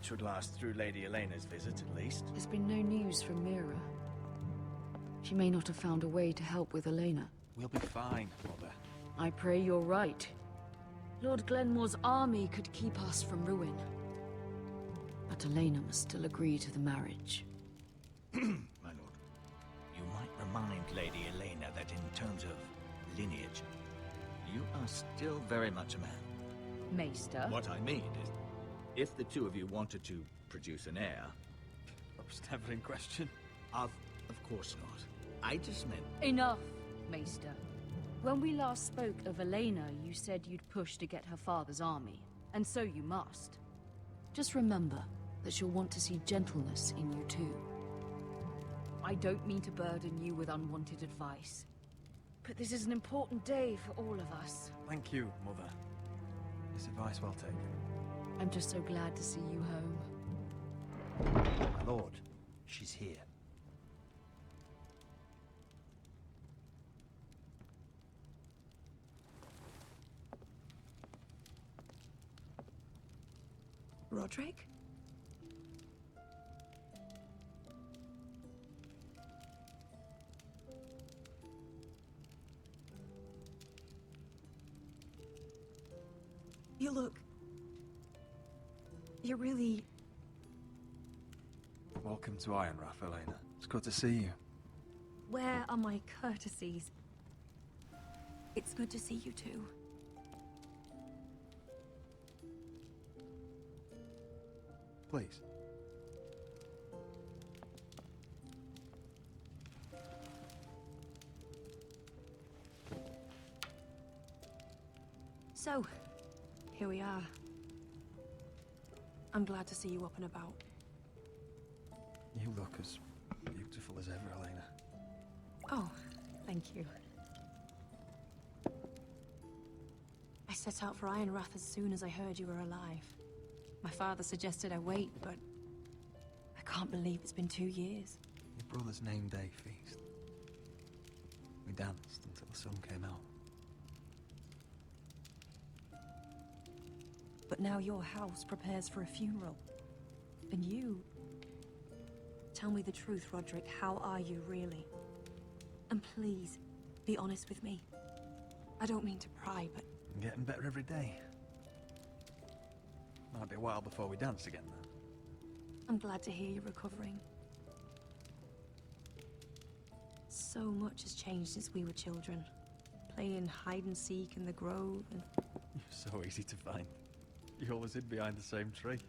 Should last through Lady Elena's visit, at least. There's been no news from Mira. She may not have found a way to help with Elena. We'll be fine, Mother. I pray you're right. Lord Glenmore's army could keep us from ruin. But Elena must still agree to the marriage. My lord, you might remind Lady Elena that in terms of lineage, you are still very much a man. Maester? What I mean is, if the two of you wanted to produce an heir... That was never in question. Of course not. I just meant... Enough, Maester. When we last spoke of Elena, you said you'd push to get her father's army. And so you must. Just remember that she'll want to see gentleness in you too. I don't mean to burden you with unwanted advice. But this is an important day for all of us. Thank you, Mother. This advice well taken. I'm just so glad to see you home. My lord, she's here. Roderick? You look... You're really... Welcome to Ironrath, Elena. It's good to see you. Where are my courtesies? It's good to see you too. Please. So, here we are. I'm glad to see you up and about. You look as beautiful as ever, Elena. Oh, thank you. I set out for Ironrath as soon as I heard you were alive. My father suggested I wait, but I can't believe it's been 2 years. Your brother's name day feast. We danced until the sun came out. But now your house prepares for a funeral. And you... Tell me the truth, Roderick. How are you, really? And please, be honest with me. I don't mean to pry, but... I'm getting better every day. Might be a while before we dance again, though. I'm glad to hear you're recovering. So much has changed since we were children. Playing hide and seek in the grove and... You're so easy to find. You always hid behind the same tree.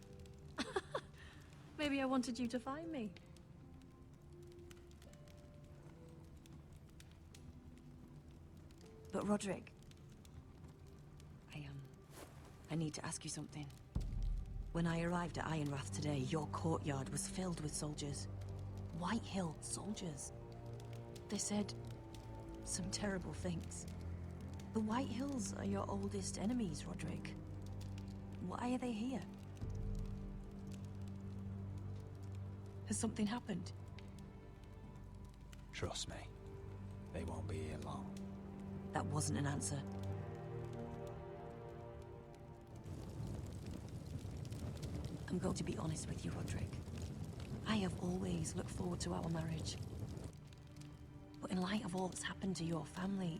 Maybe I wanted you to find me. But Roderick, I need to ask you something. When I arrived at Ironrath today, your courtyard was filled with soldiers. White-Hill soldiers. They said some terrible things. The White Hills are your oldest enemies, Roderick. Why are they here? Has something happened? Trust me, they won't be here long. That wasn't an answer. I'm going to be honest with you, Roderick. I have always looked forward to our marriage. But in light of all that's happened to your family...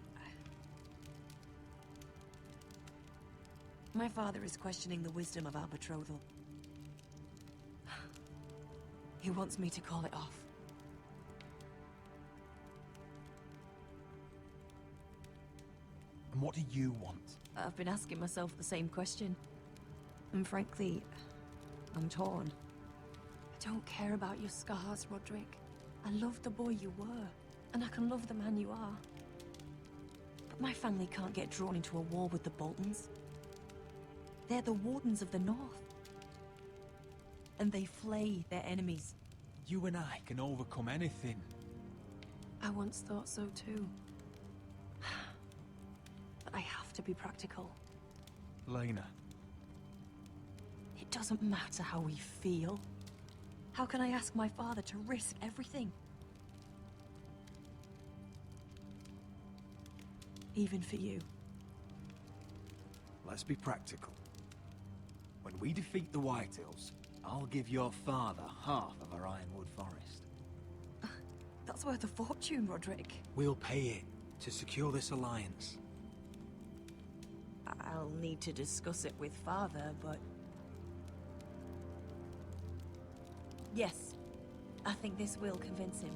My father is questioning the wisdom of our betrothal. He wants me to call it off. And what do you want? I've been asking myself the same question. And frankly, I'm torn. I don't care about your scars, Roderick. I love the boy you were, and I can love the man you are. But my family can't get drawn into a war with the Boltons. They're the Wardens of the North. And they flay their enemies. You and I can overcome anything. I once thought so too. But I have to be practical. Lena. It doesn't matter how we feel. How can I ask my father to risk everything? Even for you. Let's be practical. When we defeat the White Hills, I'll give your father half of our ironwood forest. That's worth a fortune, Roderick. We'll pay it to secure this alliance. I'll need to discuss it with Father, but... Yes, I think this will convince him.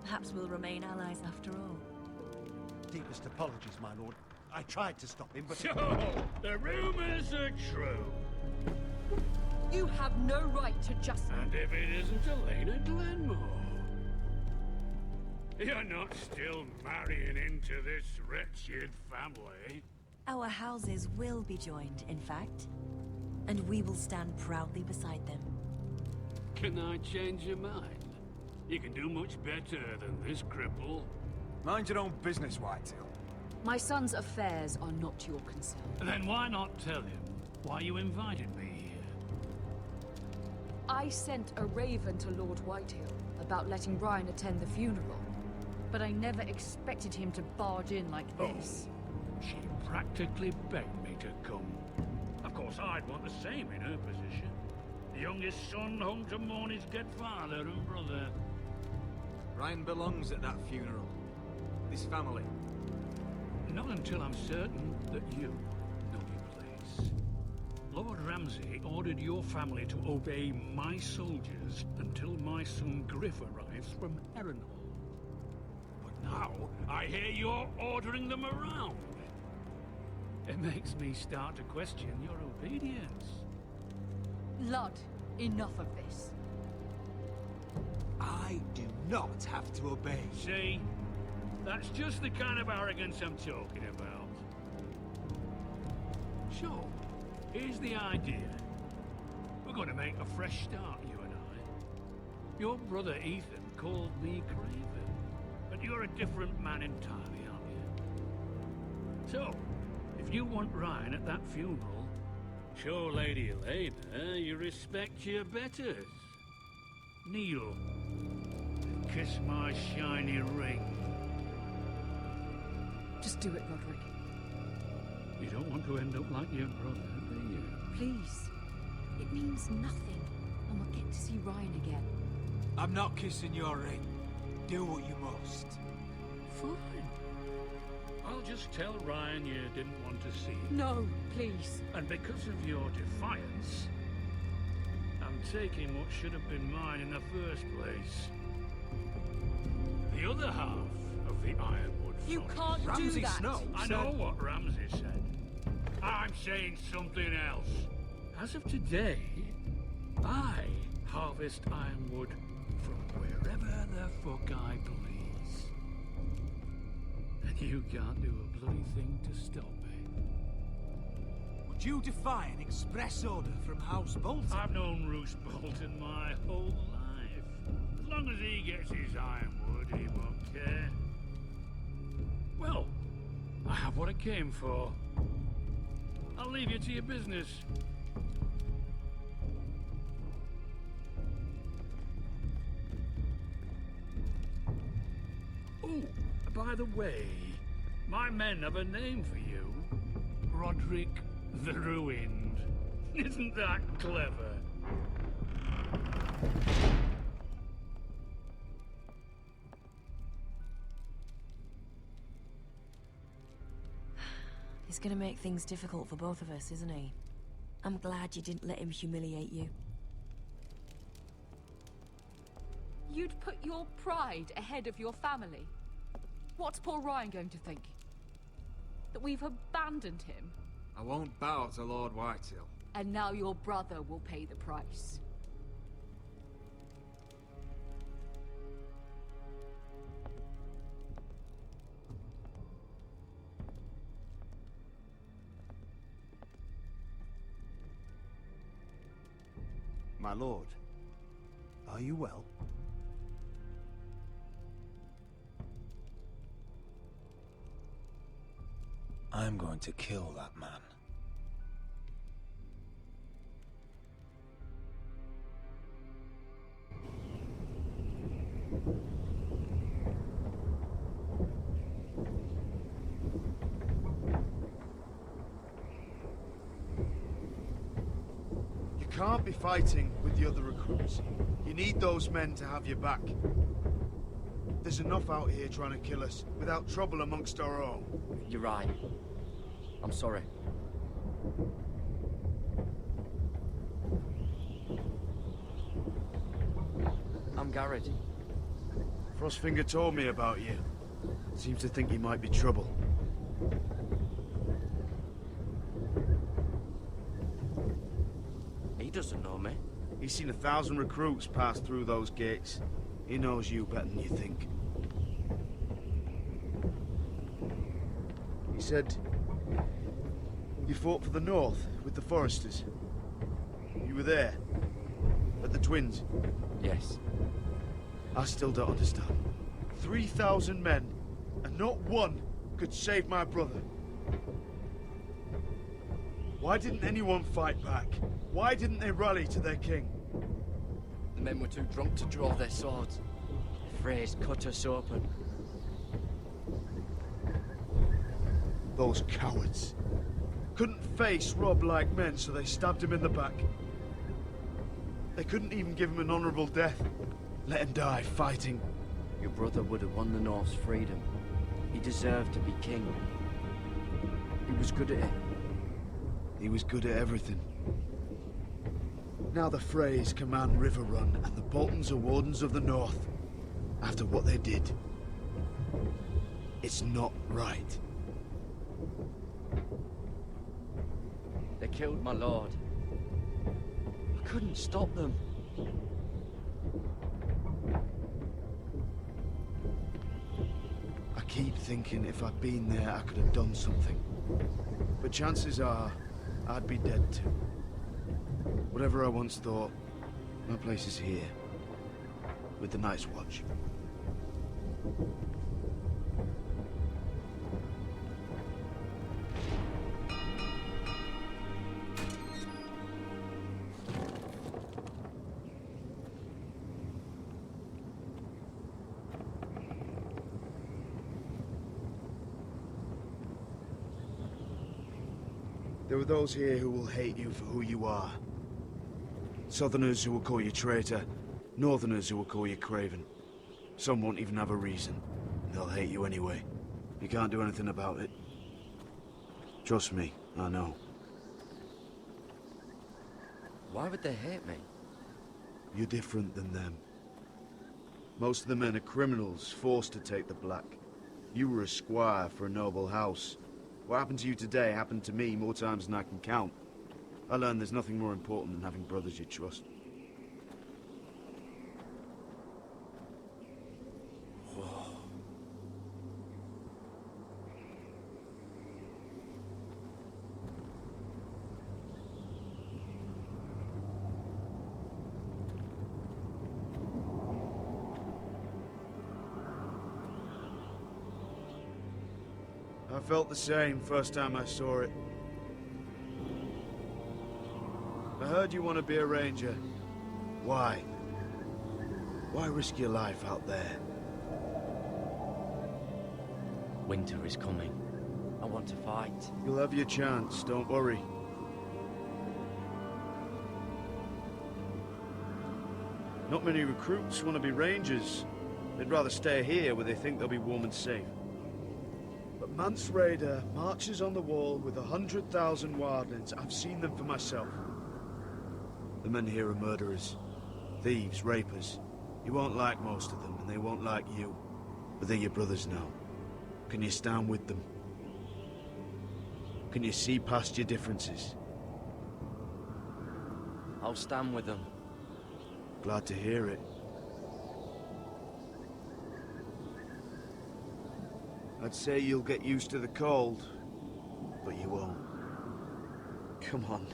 Perhaps we'll remain allies after all. Deepest apologies, my lord. I tried to stop him, but... So, the rumors are true. You have no right to just... And if it isn't Elena Glenmore? You're not still marrying into this wretched family? Our houses will be joined, in fact. And we will stand proudly beside them. Can I change your mind? You can do much better than this cripple. Mind your own business, Whitetail. My son's affairs are not your concern. Then why not tell him why you invited me here? I sent a raven to Lord Whitehill about letting Ryan attend the funeral. But I never expected him to barge in like this. She practically begged me to come. Of course, I'd want the same in her position. The youngest son home to mourn his dead father and brother. Ryan belongs at that funeral. This family. Not until I'm certain that you know your place. Lord Ramsay ordered your family to obey my soldiers until my son Griff arrives from Harrenhal. But now, I hear you're ordering them around. It makes me start to question your obedience. Lud, enough of this. I do not have to obey. See? That's just the kind of arrogance I'm talking about. So, here's the idea. We're going to make a fresh start, you and I. Your brother Ethan called me Craven, but you're a different man entirely, aren't you? So, if you want Ryan at that funeral, show Lady Elena you respect your betters. Kneel. And kiss my shiny ring. Just do it, Roderick. You don't want to end up like your brother, do you? Please. It means nothing, and we'll get to see Ryan again. I'm not kissing your ring. Do what you must. Fine. I'll just tell Ryan you didn't want to see him. No, please. And because of your defiance, I'm taking what should have been mine in the first place. The other half of the Ironwood You Forest. can't do Ramsay that. Snow I said... know what Ramsay said. I'm saying something else. As of today, I harvest ironwood from wherever the fuck I please. And you can't do a bloody thing to stop me. Would you defy an express order from House Bolton? I've known Roose Bolton my whole life. As long as he gets his ironwood, he won't care. Well, I have what I came for. I'll leave you to your business. Oh, by the way, my men have a name for you. Roderick the Ruined. Isn't that clever? He's gonna make things difficult for both of us, isn't he? I'm glad you didn't let him humiliate you. You'd put your pride ahead of your family. What's poor Ryan going to think? That we've abandoned him? I won't bow to Lord Whitehill. And now your brother will pay the price. My lord, are you well? I'm going to kill that man. can't be fighting with the other recruits. You need those men to have your back. There's enough out here trying to kill us without trouble amongst our own. You're right. I'm sorry. I'm Garrett. Frostfinger told me about you. Seems to think you might be trouble. He doesn't know me. He's seen 1,000 recruits pass through those gates. He knows you better than you think. He said you fought for the North with the Forresters. You were there, at the Twins. Yes. I still don't understand. 3,000 men, and not one could save my brother. Why didn't anyone fight back? Why didn't they rally to their king? The men were too drunk to draw their swords. The Freys cut us open. Those cowards. Couldn't face Robb like men, so they stabbed him in the back. They couldn't even give him an honorable death. Let him die fighting. Your brother would have won the North's freedom. He deserved to be king. He was good at it. He was good at everything. Now the Freys command Riverrun, and the Boltons are Wardens of the North. After what they did. It's not right. They killed my lord. I couldn't stop them. I keep thinking if I'd been there, I could have done something. But chances are, I'd be dead too. Whatever I once thought, my place is here. With the Night's Watch. There are those here who will hate you for who you are. Southerners who will call you traitor, Northerners who will call you craven. Some won't even have a reason. They'll hate you anyway. You can't do anything about it. Trust me, I know. Why would they hate me? You're different than them. Most of the men are criminals, forced to take the black. You were a squire for a noble house. What happened to you today happened to me more times than I can count. I learned there's nothing more important than having brothers you trust. I felt the same first time I saw it. I heard you want to be a ranger. Why? Why risk your life out there? Winter is coming. I want to fight. You'll have your chance, don't worry. Not many recruits want to be rangers. They'd rather stay here where they think they'll be warm and safe. But Mance Rayder marches on the wall with 100,000 wildlings. I've seen them for myself. The men here are murderers. Thieves, rapers. You won't like most of them, and they won't like you. But they're your brothers now. Can you stand with them? Can you see past your differences? I'll stand with them. Glad to hear it. I'd say you'll get used to the cold, but you won't. Come on.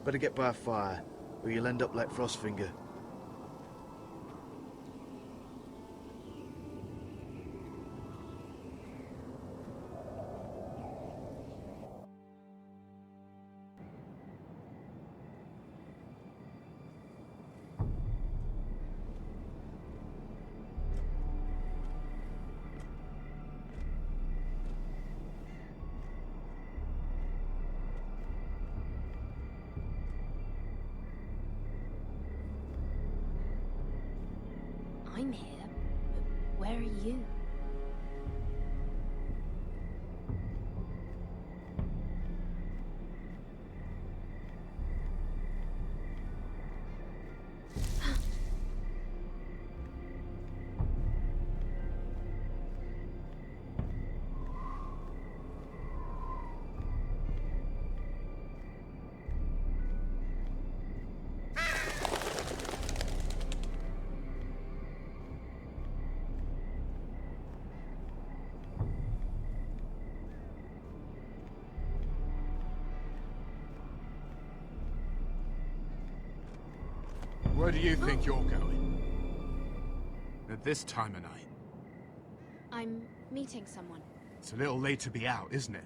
Better get by a fire, or you'll end up like Frostfinger. are you? Where do you think you're going? At this time of night? I'm meeting someone. It's a little late to be out, isn't it?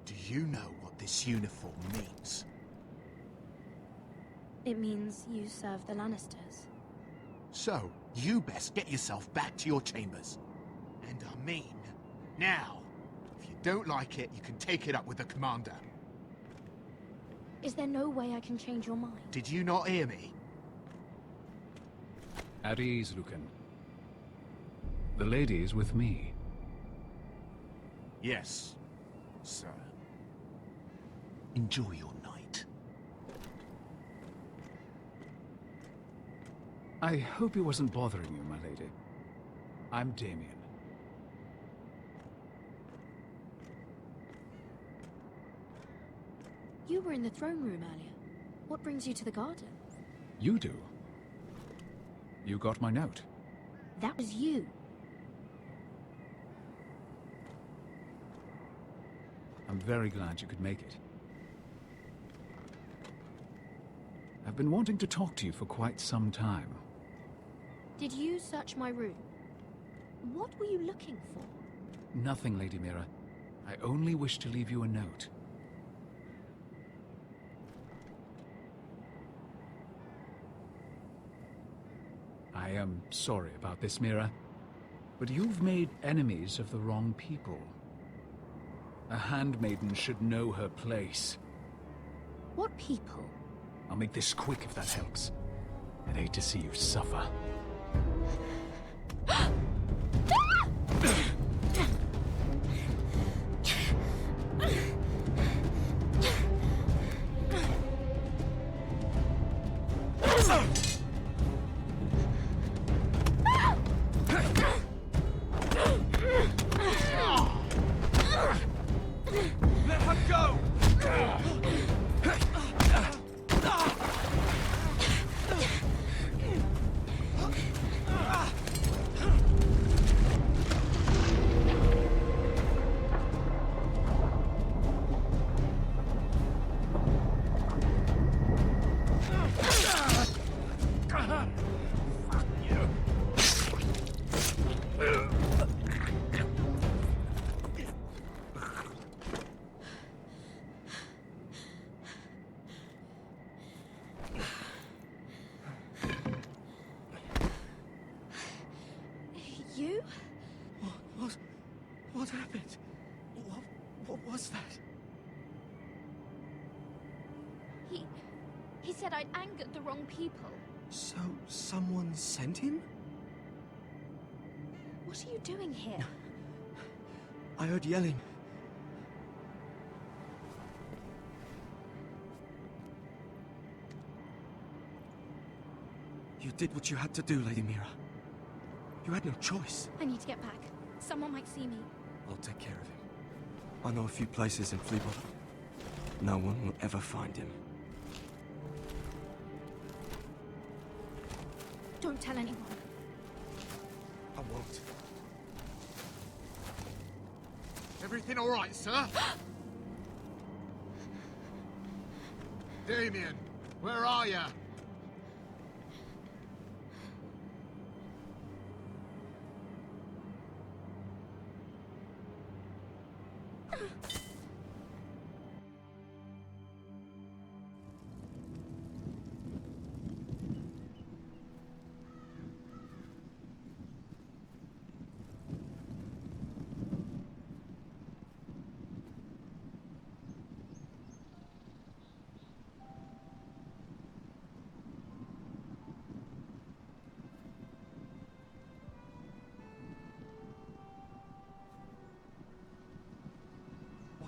Do you know what this uniform means? It means you serve the Lannisters. So, you best get yourself back to your chambers. And I mean, now. If you don't like it, you can take it up with the commander. Is there no way I can change your mind? Did you not hear me? At ease, Lucan. The lady is with me. Yes, sir. Enjoy your night. I hope he wasn't bothering you, my lady. I'm Damien. You were in the throne room earlier. What brings you to the garden? You do. You got my note. That was you. I'm very glad you could make it. I've been wanting to talk to you for quite some time. Did you search my room? What were you looking for? Nothing, Lady Mira. I only wish to leave you a note. I am sorry about this, Mira, but you've made enemies of the wrong people. A handmaiden should know her place. What people? I'll make this quick if that helps. I'd hate to see you suffer. You? What happened? What was that? He said I'd angered the wrong people. So, someone sent him? What are you doing here? I heard yelling. You did what you had to do, Lady Mira. You had no choice. I need to get back. Someone might see me. I'll take care of him. I know a few places in Fleabottom. No one will ever find him. Don't tell anyone. I won't. Everything all right, sir? Damien, where are you?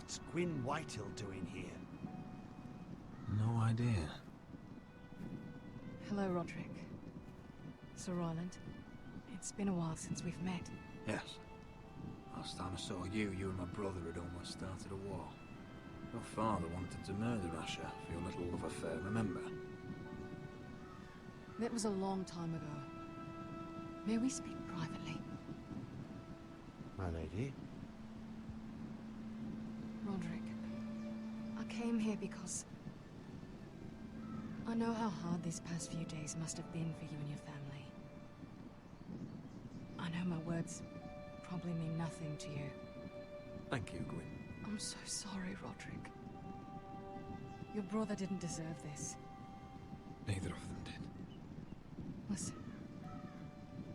What's Gwyn Whitehill doing here? No idea. Hello, Roderick. Sir Roland. It's been a while since we've met. Yes. Last time I saw you, you and my brother had almost started a war. Your father wanted to murder Asher for your little love affair, remember? That was a long time ago. May we speak privately? My lady? Roderick, I came here because I know how hard these past few days must have been for you and your family. I know my words probably mean nothing to you. Thank you, Gwyn. I'm so sorry, Roderick. Your brother didn't deserve this. Neither of them did. Listen,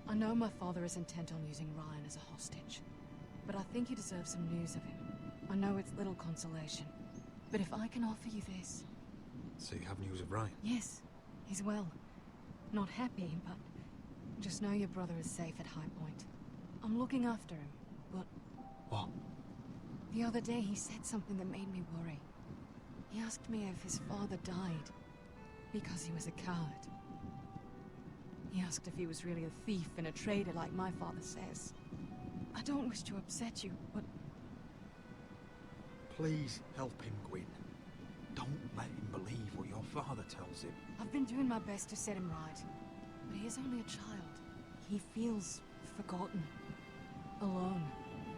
I know my father is intent on using Ryan as a hostage, but I think you deserve some news of him. I know it's little consolation, but if I can offer you this... So you have news of Ryan? Yes, he's well. Not happy, but just know your brother is safe at High Point. I'm looking after him, but... What? The other day he said something that made me worry. He asked me if his father died because he was a coward. He asked if he was really a thief and a traitor like my father says. I don't wish to upset you, but... Please help him, Gwyn. Don't let him believe what your father tells him. I've been doing my best to set him right, but he is only a child. He feels forgotten, alone.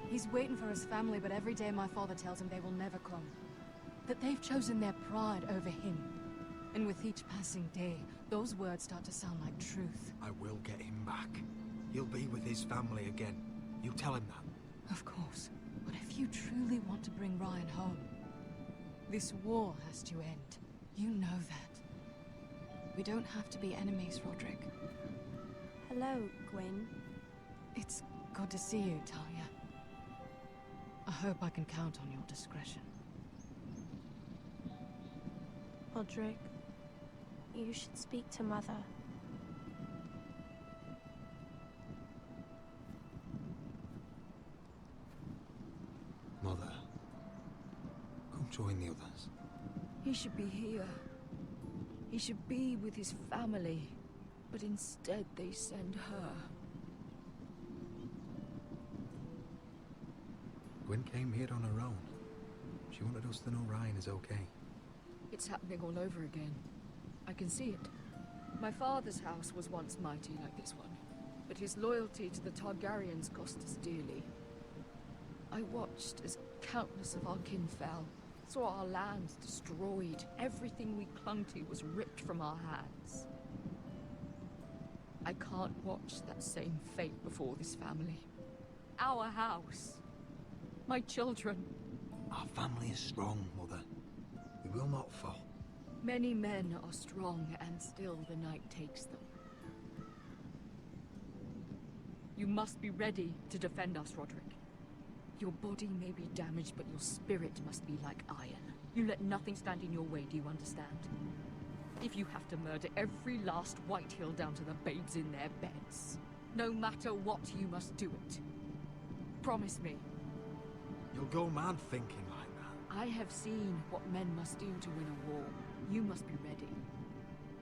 He's waiting for his family, but every day my father tells him they will never come. That they've chosen their pride over him. And with each passing day, those words start to sound like truth. I will get him back. He'll be with his family again. You tell him that. Of course. But if you truly want to bring Ryan home, this war has to end. You know that. We don't have to be enemies, Roderick. Hello, Gwyn. It's good to see you, Talia. I hope I can count on your discretion. Roderick, you should speak to Mother. Mother, come join the others. He should be here. He should be with his family. But instead they send her. Gwyn came here on her own. She wanted us to know Ryan is okay. It's happening all over again. I can see it. My father's house was once mighty like this one, but his loyalty to the Targaryens cost us dearly. I watched as countless of our kin fell, saw our lands destroyed, everything we clung to was ripped from our hands. I can't watch that same fate before this family. Our house. My children. Our family is strong, Mother. We will not fall. Many men are strong, and still the night takes them. You must be ready to defend us, Roderick. Your body may be damaged, but your spirit must be like iron. You let nothing stand in your way, do you understand? If you have to murder every last Whitehill down to the babes in their beds, no matter what, you must do it. Promise me. You'll go mad thinking like that. I have seen what men must do to win a war. You must be ready.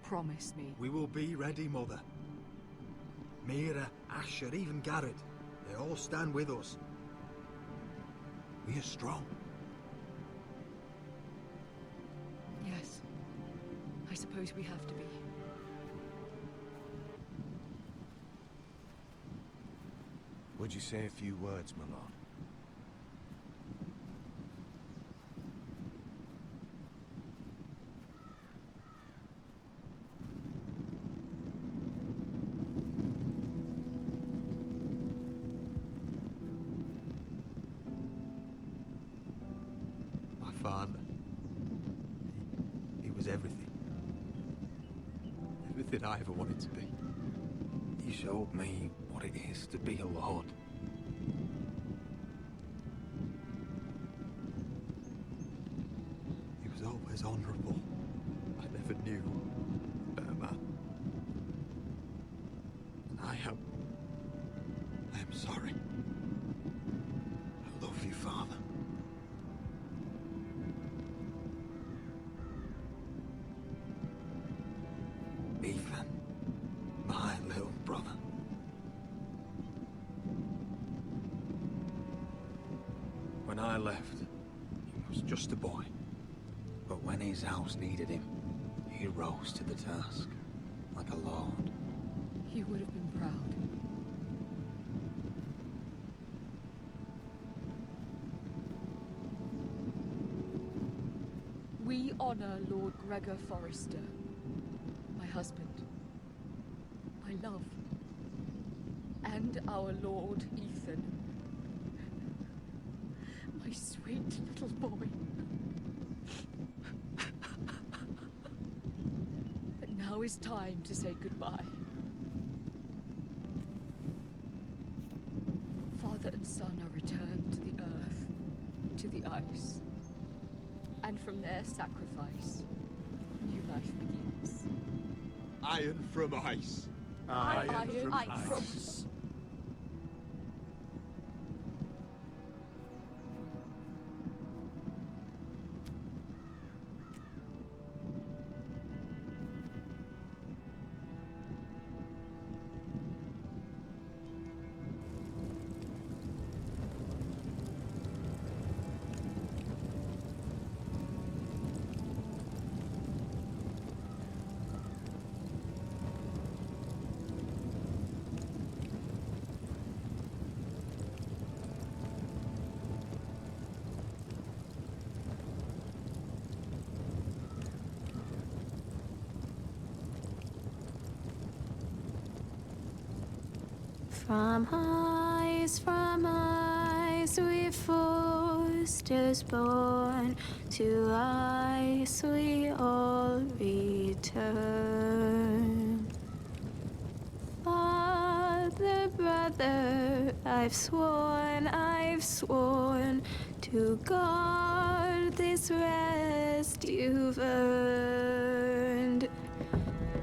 Promise me. We will be ready, Mother. Mira, Asher, even Garrett. They all stand with us. We are strong. Yes. I suppose we have to be. Would you say a few words, my lord? My father. He was everything. Everything I ever wanted to be. He showed me what it is to be a lord. He was always honorable. I never knew a better man. And I am sorry. I love you, Father. I left, he was just a boy. But when his house needed him, he rose to the task, like a lord. He would have been proud. We honor Lord Gregor Forrester, my husband, my love, and our Lord Ethan, my sweet little boy. But now is time to say goodbye. Father and son are returned to the earth, to the ice. And from their sacrifice, new life begins. Iron from ice. Iron from ice. ice. From ice we Forresters born, to ice we all return. Father, brother, I've sworn to guard this rest you've earned.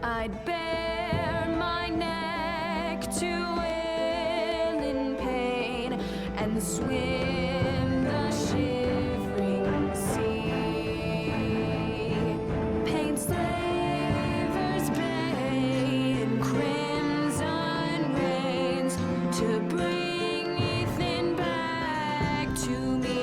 I'd bare my neck to and swim the shivering sea. Paint slavers bay in crimson rains to bring Ethan back to me.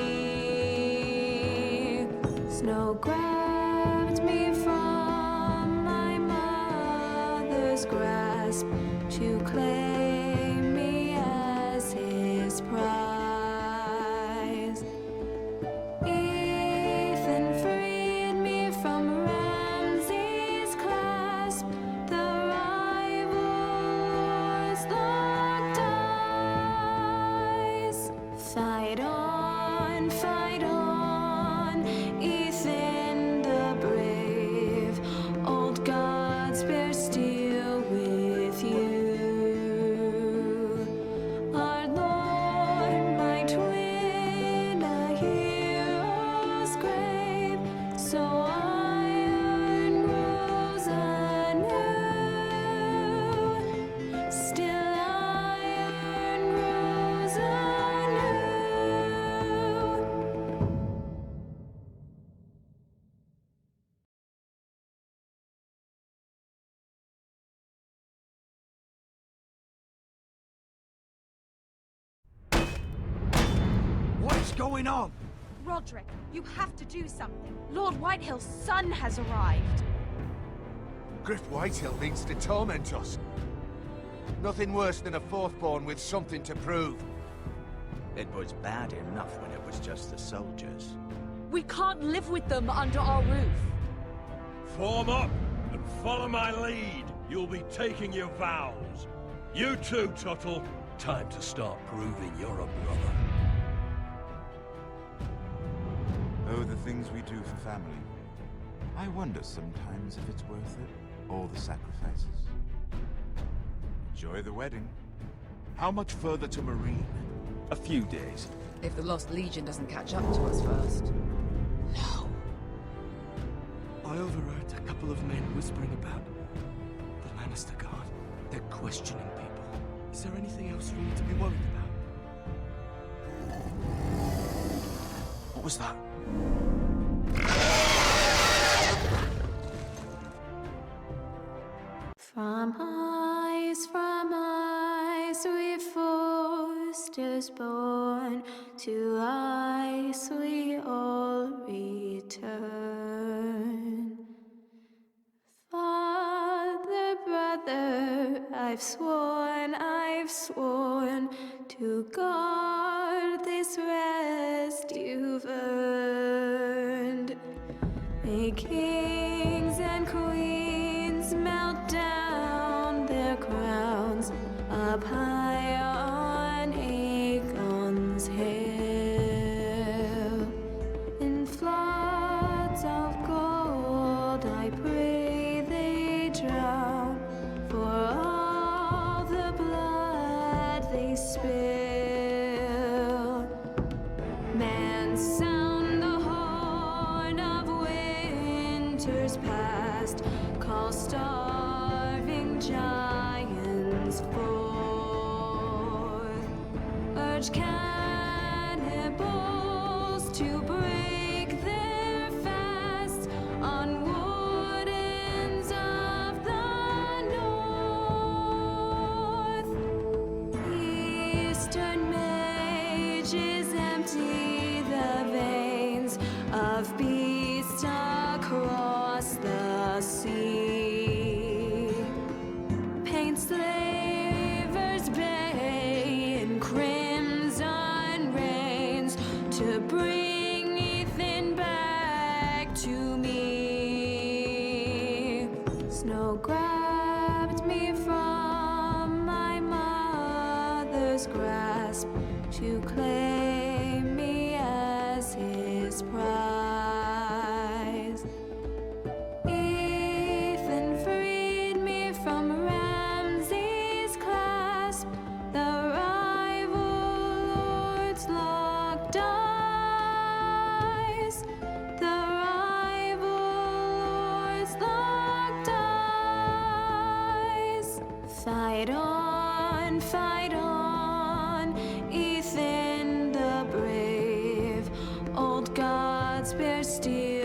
Snow grabbed me from my mother's grasp to claim me as his prize. Fight on, Ethan the brave. Old gods bear steel with you. Our Lord might win a hero's grave, so iron grows anew. Still iron grows anew. What's going on? Roderick, you have to do something. Lord Whitehill's son has arrived. Griff Whitehill means to torment us. Nothing worse than a fourthborn with something to prove. It was bad enough when it was just the soldiers. We can't live with them under our roof. Form up and follow my lead. You'll be taking your vows. You too, Tuttle. Time to start proving you're a brother. Oh, the things we do for family. I wonder sometimes if it's worth it, all the sacrifices. Enjoy the wedding. How much further to Marine? A few days. If the Lost Legion doesn't catch up to us first. No. I overheard a couple of men whispering about the Lannister Guard. They're questioning people. Is there anything else we need to be worried about? What was that? From ice we Forresters born, to ice course we all return. Father, brother, I've sworn to guard this rest you've earned. May kings and queens melt down their crowns up high on Aegon's hill. In floods of gold I pray they drown, for all the blood they spill. Man, sound the horn of winter's past, call starving giants forth, urge cannibals to break their fast on wardens of the north. Eastern mages empty the veins of beasts across the sea. Paint slavers bay in crimson rains to bring Ethan back to me. Snow grabbed me from my mother's grasp to claim me as his prize. Ethan freed me from Ramsay's clasp, the rival lord's locked eyes, the rival lord's locked eyes. Fight on, Ethan the brave, old gods bear steel